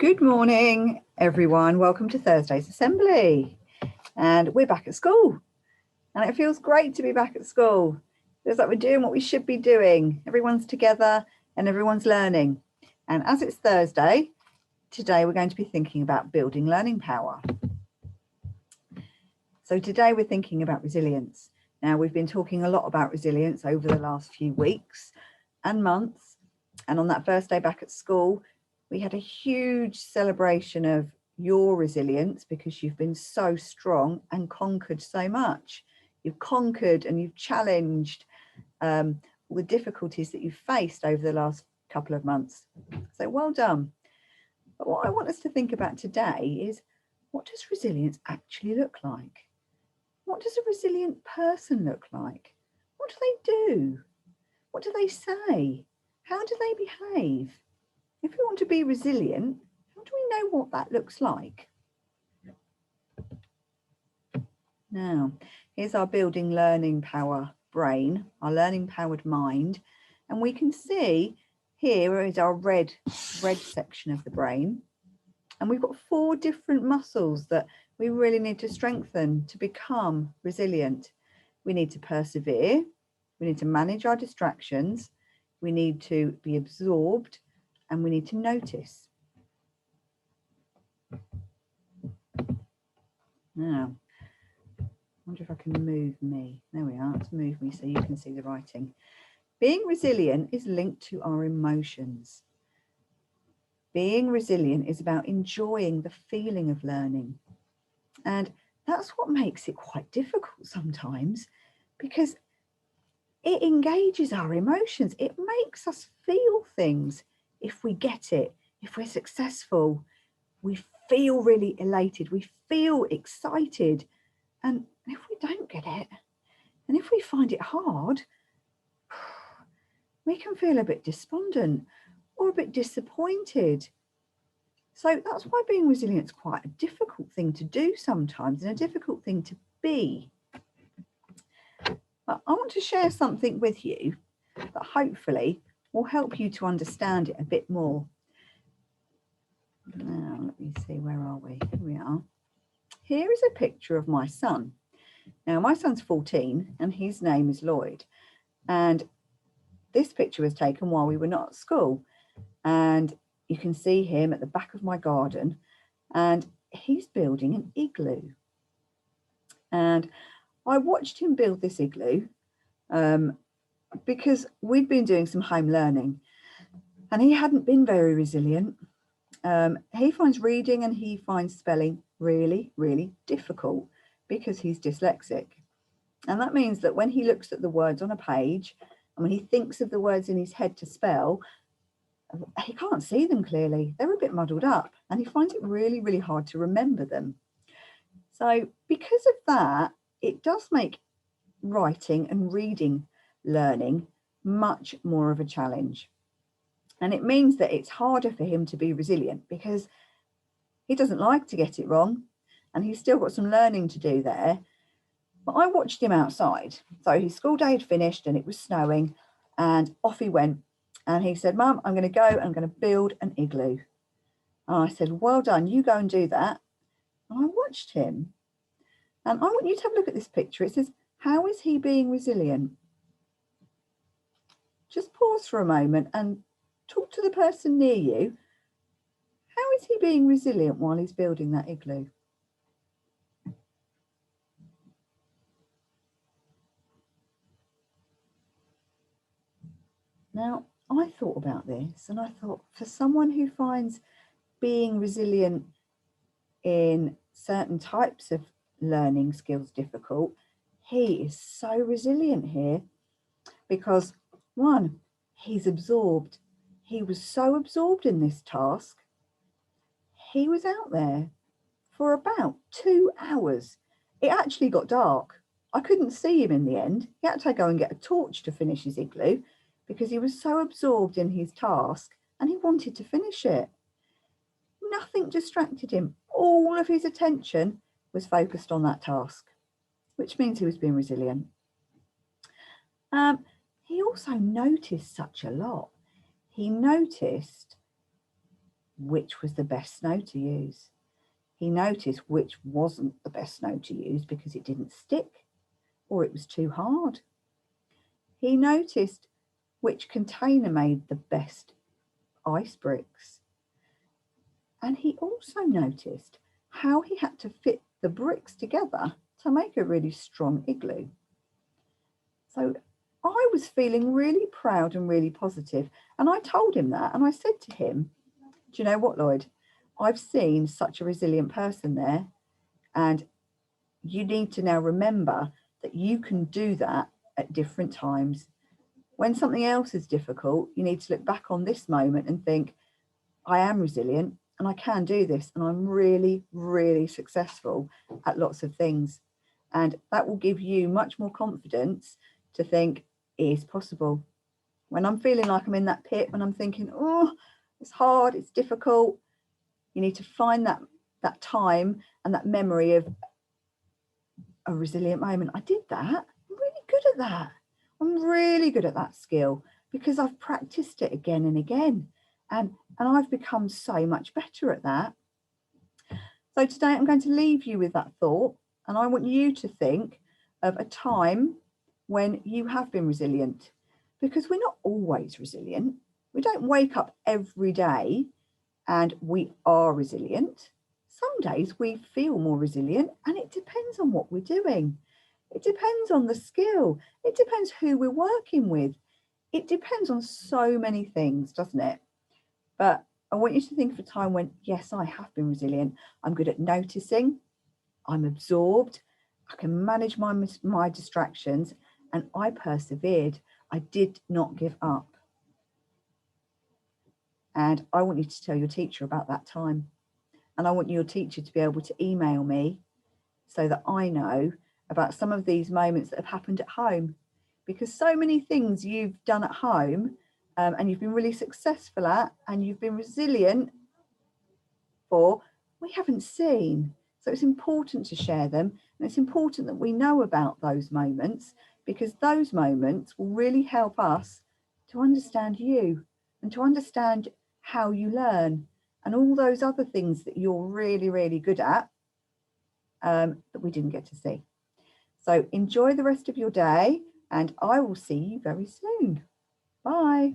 Good morning, everyone. Welcome to Thursday's Assembly. And we're back at school. And it feels great to be back at school. It feels like we're doing what we should be doing. Everyone's together and everyone's learning. And as it's Thursday, today we're going to be thinking about building learning power. So today we're thinking about resilience. Now, we've been talking a lot about resilience over the last few weeks and months. And on that first day back at school, we had a huge celebration of your resilience because you've been so strong and conquered so much. You've conquered and you've challenged all the difficulties that you've faced over the last couple of months. So well done. But what I want us to think about today is, what does resilience actually look like? What does a resilient person look like? What do they do? What do they say? How do they behave? If we want to be resilient, how do we know what that looks like? Now, here's our building learning power brain, our learning powered mind. And we can see here is our red section of the brain. And we've got 4 different muscles that we really need to strengthen to become resilient. We need to persevere. We need to manage our distractions. We need to be absorbed. And we need to notice. Now, I wonder if I can move me. There we are. Let's move me so you can see the writing. Being resilient is linked to our emotions. Being resilient is about enjoying the feeling of learning. And that's what makes it quite difficult sometimes, because it engages our emotions. It makes us feel things. If we get it, if we're successful, we feel really elated, we feel excited. And if we don't get it, and if we find it hard, we can feel a bit despondent or a bit disappointed. So that's why being resilient is quite a difficult thing to do sometimes, and a difficult thing to be. But I want to share something with you that hopefully will help you to understand it a bit more. Now, let me see, where are we? Here we are. Here is a picture of my son. Now, my son's 14 and his name is Lloyd. And this picture was taken while we were not at school. And you can see him at the back of my garden, and he's building an igloo. And I watched him build this igloo because we'd been doing some home learning, and he hadn't been very resilient. He finds reading and he finds spelling really, really difficult because he's dyslexic. And that means that when he looks at the words on a page and when he thinks of the words in his head to spell, he can't see them clearly. They're a bit muddled up and he finds it really, really hard to remember them. So because of that, it does make writing and reading learning much more of a challenge. And it means that it's harder for him to be resilient because he doesn't like to get it wrong and he's still got some learning to do there. But I watched him outside. So his school day had finished and it was snowing, and off he went. And he said, "Mum, I'm going to go, I'm going to build an igloo." And I said, "Well done, you go and do that." And I watched him. And I want you to have a look at this picture. It says, how is he being resilient? Just pause for a moment and talk to the person near you. How is he being resilient while he's building that igloo? Now, I thought about this and I thought, for someone who finds being resilient in certain types of learning skills difficult, he is so resilient here because, one, he's absorbed. He was so absorbed in this task. He was out there for about 2 hours. It actually got dark. I couldn't see him in the end. He had to go and get a torch to finish his igloo because he was so absorbed in his task and he wanted to finish it. Nothing distracted him. All of his attention was focused on that task, which means he was being resilient. He also noticed such a lot. He noticed which was the best snow to use. He noticed which wasn't the best snow to use because it didn't stick or it was too hard. He noticed which container made the best ice bricks. And he also noticed how he had to fit the bricks together to make a really strong igloo. So I was feeling really proud and really positive. And I told him that. And I said to him, do you know what, Lloyd? I've seen such a resilient person there. And you need to now remember that you can do that at different times. When something else is difficult, you need to look back on this moment and think, I am resilient and I can do this. And I'm really, really successful at lots of things. And that will give you much more confidence to think it is possible. When I'm feeling like I'm in that pit, when I'm thinking, oh, it's hard, it's difficult, you need to find that time and that memory of a resilient moment. I did that. I'm really good at that. I'm really good at that skill because I've practiced it again and again. And I've become so much better at that. So today I'm going to leave you with that thought. And I want you to think of a time when you have been resilient, because we're not always resilient. We don't wake up every day and we are resilient. Some days we feel more resilient, and it depends on what we're doing. It depends on the skill. It depends who we're working with. It depends on so many things, doesn't it? But I want you to think of a time when, yes, I have been resilient. I'm good at noticing. I'm absorbed. I can manage my distractions, and I persevered. I did not give up. And I want you to tell your teacher about that time. And I want your teacher to be able to email me so that I know about some of these moments that have happened at home, because so many things you've done at home and you've been really successful at and you've been resilient for, we haven't seen. So it's important to share them, and it's important that we know about those moments, because those moments will really help us to understand you and to understand how you learn and all those other things that you're really, really good at that we didn't get to see. So enjoy the rest of your day, and I will see you very soon. Bye.